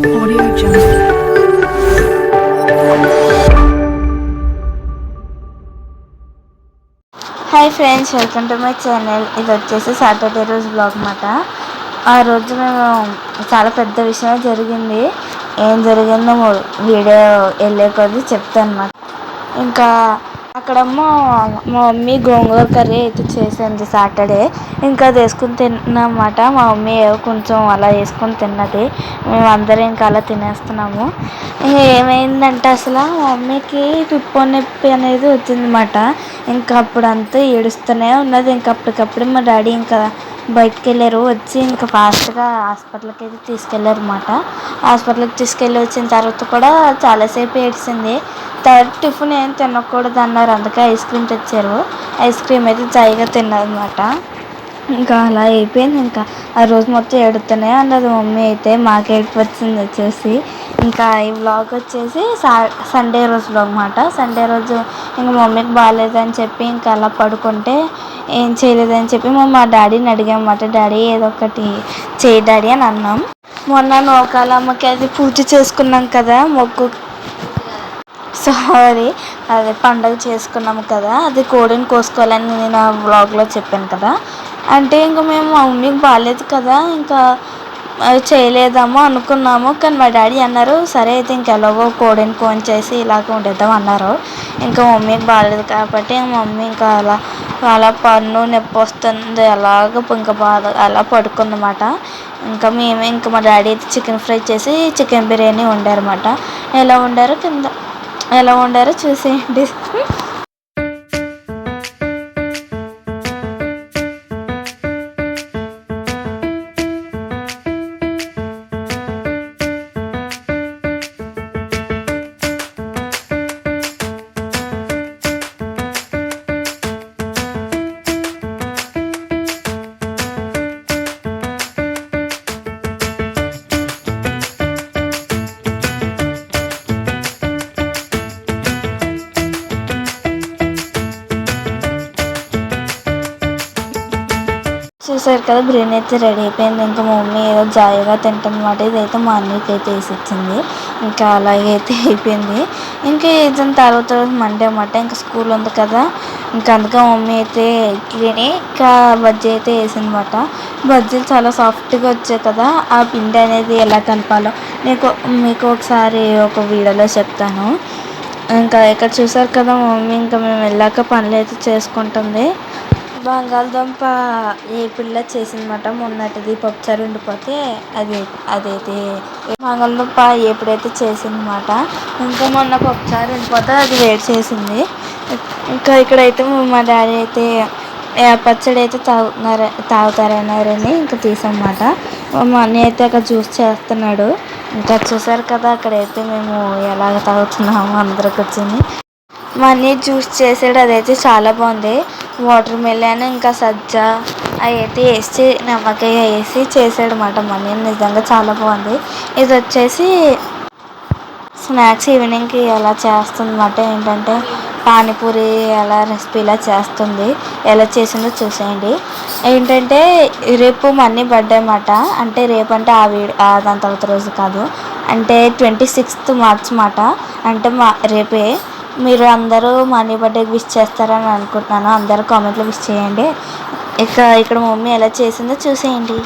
Audio Jungle. Hi friends, welcome to my channel. ఇది వచ్చేసి Saturday రోజు బ్లాగ్ అన్నమాట. ఆ రోజు మేము చాలా పెద్ద విషయమే జరిగింది. ఏం జరిగిందో వీడియో వెళ్ళే కొద్దీ చెప్తాను అన్నమాట. ఇంకా అక్కడమ్మో మా మమ్మీ గోంగూర కర్రీ అయితే చేసింది సాటర్డే. ఇంకా అది వేసుకుని తిన్నమాట. మా మమ్మీ కొంచెం అలా వేసుకొని తిన్నది. మేమందరం ఇంకా అలా తినేస్తున్నాము. ఇంకా ఏమైందంటే అసలు మా మమ్మీకి పిప్ప నొప్పి అనేది వచ్చిందన్నమాట. ఇంకా అప్పుడంతా ఏడుస్తూనే ఉన్నది. ఇంకా అప్పటికప్పుడు మా డాడీ ఇంకా బయటకు వెళ్ళారు. వచ్చి ఇంకా ఫాస్ట్గా హాస్పిటల్కి అయితే తీసుకెళ్ళారు అన్నమాట. హాస్పిటల్కి తీసుకెళ్ళి వచ్చిన తర్వాత కూడా చాలాసేపు ఏడ్చింది. టిఫిన్ ఏం తినకూడదు అన్నారు, అందుకే ఐస్ క్రీమ్ తెచ్చారు. ఐస్ క్రీమ్ అయితే జాయిగా తిన్నదన్నమాట. ఇంకా అలా అయిపోయింది. ఇంకా ఆ రోజు మొత్తం ఏడుతూనే అన్నది మమ్మీ అయితే. మాకు ఏడుపు వచ్చింది చూసి. ఇంకా ఈ వ్లాగ్ వచ్చేసి సండే రోజు వ్లాగ్ అన్నమాట. సండే రోజు ఇంకా మమ్మీకి బాగాలేదని చెప్పి ఇంకా అలా పడుకుంటే ఏం చేయలేదని చెప్పి మా డాడీని అడిగామన్నమాట. డాడీ ఏదో ఒకటి చేయి డాడీ అని అన్నాం. మొన్న నోకాలమ్మకి అది పూజ చేసుకున్నాం కదా, అదే పండగ చేసుకున్నాము కదా, అది కోడిని కోసుకోవాలని నేను ఆ వ్లాగ్లో చెప్పాను కదా. అంటే ఇంకా మేము మా మమ్మీకి బాగాలేదు కదా, ఇంకా చేయలేదామో అనుకున్నాము. కానీ మా డాడీ అన్నారు సరే అయితే ఇంకెలాగో కోడిని కోంచేసి ఇలాగ ఉండేద్దాం అన్నారు. ఇంకా మమ్మీకి బాగాలేదు కాబట్టి మమ్మీ ఇంకా అలా పన్ను నొప్పి వస్తుంది అలాగ ఇంకా బాధ అలా పడుకుందన్నమాట. ఇంకా మేమే ఇంకా మా డాడీ అయితే చికెన్ ఫ్రై చేసి చికెన్ బిర్యానీ వండారన్నమాట. ఎలా వండారో చూసేయండి. చూసారు కదా, బిర్యానీ అయితే రెడీ అయిపోయింది. ఇంకా మా మమ్మీ ఏదో జాయిగా తింటుందన్నమాట. ఇదైతే మా అన్నయ్యకి అయితే వేసి ఇచ్చింది. ఇంకా అలాగైతే అయిపోయింది. ఇంకా ఇదని తర్వాత మండే అన్నమాట. ఇంకా స్కూల్ ఉంది కదా, ఇంకా అందుకే మా మమ్మీ అయితే ఇడ్లీని ఇంకా బజ్జీ అయితే వేసిందన్నమాట. బజ్జీలు చాలా సాఫ్ట్గా వచ్చాయి కదా, ఆ పిండి అనేది ఎలా కలపాలో మీకు ఒకసారి ఒక వీడియోలో చెప్తాను. ఇంకా ఇక్కడ చూసారు కదా, మా మమ్మీ ఇంకా మేము వెళ్ళాక పనులు అయితే చేసుకుంటుంది. బంగాళదుంప ఏ పిల్ల చేసిందన్నమాట. మొన్నటిది పప్పుచారు ఉండిపోతే అదైతే బంగాళదుంప ఎప్పుడైతే చేసిందన్నమాట. ఇంకా మొన్న పప్పుచారు ఉండిపోతే అది వేడి చేసింది. ఇంకా ఇక్కడైతే మా డాడీ అయితే పచ్చడి అయితే తాగుతారన్నారని ఇంకా తీసామన్నమాట. మా అన్నయ్య అయితే అక్కడ జ్యూస్ చేస్తున్నాడు. ఇంకా చూసారు కదా, అక్కడైతే మేము ఎలాగ తాగుతున్నాము అందరూ కూర్చొని. మా అన్నయ్య జ్యూస్ చేసాడు, అదైతే చాలా బాగుంది. వాటర్ మిలన్ ఇంకా సజ్జ అవి అయితే వేసి నిమ్మకాయ వేసి చేసాడు అన్నమాట. మా అన్నయ్య నిజంగా చాలా బాగుంది. ఇది వచ్చేసి స్నాక్స్ ఈవినింగ్కి ఎలా చేస్తుందన్నమాట. ఏంటంటే పానీపూరి ఎలా రెసిపీలా చేస్తుంది, ఎలా చేసిందో చూసేయండి. ఏంటంటే రేపు మా అన్నయ్య బర్త్డే అన్నమాట. అంటే రేపు అంటే దాని తర్వాత రోజు కాదు, అంటే 26th మార్చ్ అన్నమాట. అంటే రేపే. మీరు అందరూ మా అన్నయ్య బర్త్డేకి విష్ చేస్తారని అనుకుంటున్నాను. అందరూ కామెంట్లో విష్ చేయండి. ఇక్కడ మా మమ్మీ ఎలా చేసిందో చూసేయండి.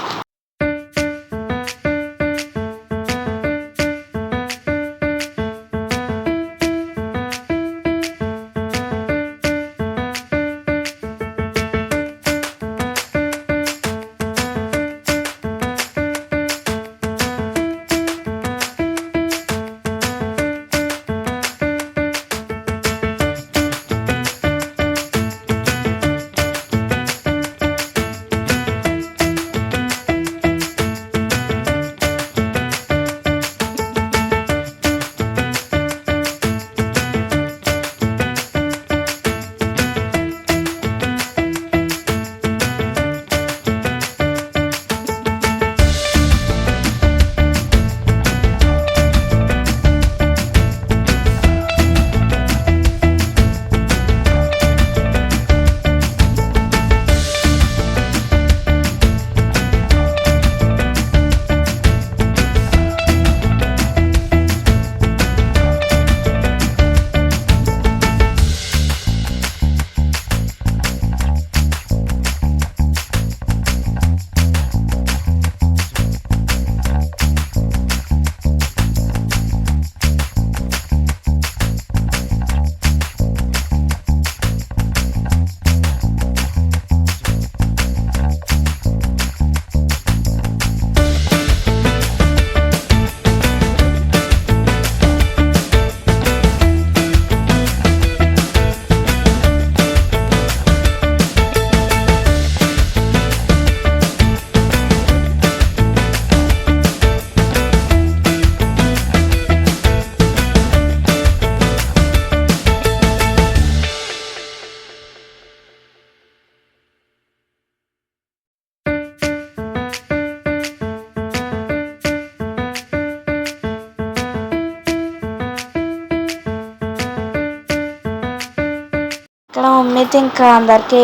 మమ్మీ అయితే ఇంకా అందరికీ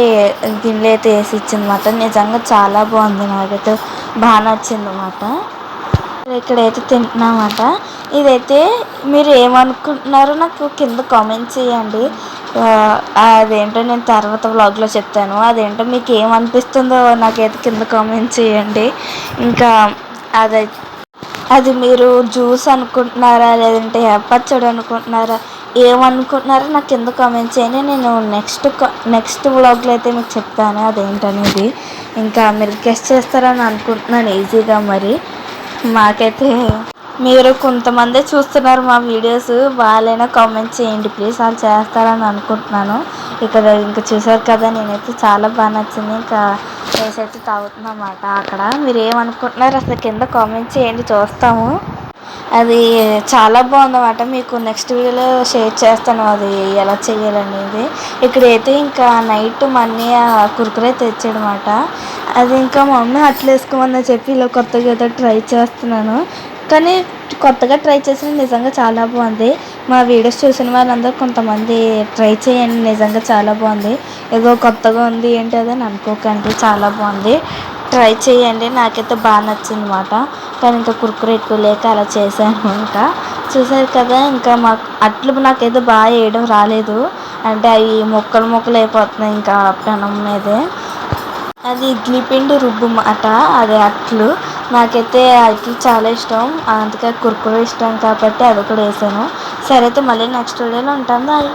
గిన్నెలు అయితే వేసి ఇచ్చిందన్నమాట. నిజంగా చాలా బాగుంది, నాకైతే బాగా నచ్చింది అన్నమాట. ఇక్కడైతే తింటున్నామాట. ఇదైతే మీరు ఏమనుకుంటున్నారో నాకు కింద కామెంట్ చేయండి. అదేంటో నేను తర్వాత వ్లాగ్లో చెప్తాను. అదేంటో మీకు ఏమనిపిస్తుందో నాకైతే కింద కామెంట్ చేయండి. ఇంకా అదైతే అది మీరు జ్యూస్ అనుకుంటున్నారా, లేదంటే పచ్చడి అనుకుంటున్నారా, ఏమనుకుంటున్నారో నాకు కింద కామెంట్ చేయండి. నేను నెక్స్ట్ వ్లాగ్లో అయితే మీకు చెప్తాను అదేంటనేది. ఇంకా మీరు గెస్ట్ చేస్తారని అనుకుంటున్నాను ఈజీగా. మరి మాకైతే మీరు కొంతమందే చూస్తున్నారు మా వీడియోస్, వాళ్ళైనా కామెంట్ చేయండి ప్లీజ్. వాళ్ళు చేస్తారని అనుకుంటున్నాను. ఇక్కడ ఇంకా చూసారు కదా, నేనైతే చాలా బాగా నచ్చింది. ఇంకా రైస్ అయితే తాగుతున్నమాట. అక్కడ మీరు ఏమనుకుంటున్నారు అసలు కింద కామెంట్ చేయండి, చూస్తాము. అది చాలా బాగుందన్నమాట. మీకు నెక్స్ట్ వీడియోలో షేర్ చేస్తాను అది ఎలా చేయాలనేది. ఇక్కడైతే ఇంకా నైట్ మా అన్నయ్య కుర్కురే తెచ్చాడనమాట. అది ఇంకా మా మమ్మీ అట్లు వేసుకోమని చెప్పి ఇలా కొత్తగా ఏదో ట్రై చేస్తున్నాను. కానీ కొత్తగా ట్రై చేసిన నిజంగా చాలా బాగుంది. మా వీడియోస్ చూసిన వాళ్ళందరూ కొంతమంది ట్రై చేయండి, నిజంగా చాలా బాగుంది. ఏదో కొత్తగా ఉంది ఏంటి అదని అనుకోకండి, చాలా బాగుంది, ట్రై చేయండి. నాకైతే బాగా నచ్చింది అన్నమాట. కానీ ఇంకా కుర్కురే ఎక్కువ లేక అలా చేశాను. ఇంకా చూసారు కదా, ఇంకా అట్లు నాకైతే బాగా వేయడం రాలేదు. అంటే అవి ముక్కలు అయిపోతున్నాయి ఇంకా పెనం మీదే. అది ఇడ్లీ పిండి రుబ్బు మాట, అదే అట్లు. నాకైతే అట్లు చాలా ఇష్టం, అందుకే కుర్కురే ఇష్టం కాబట్టి అది కూడా వేసాను. సరే అయితే మళ్ళీ నెక్స్ట్ వీడియోలో ఉంటాను. బాయ్.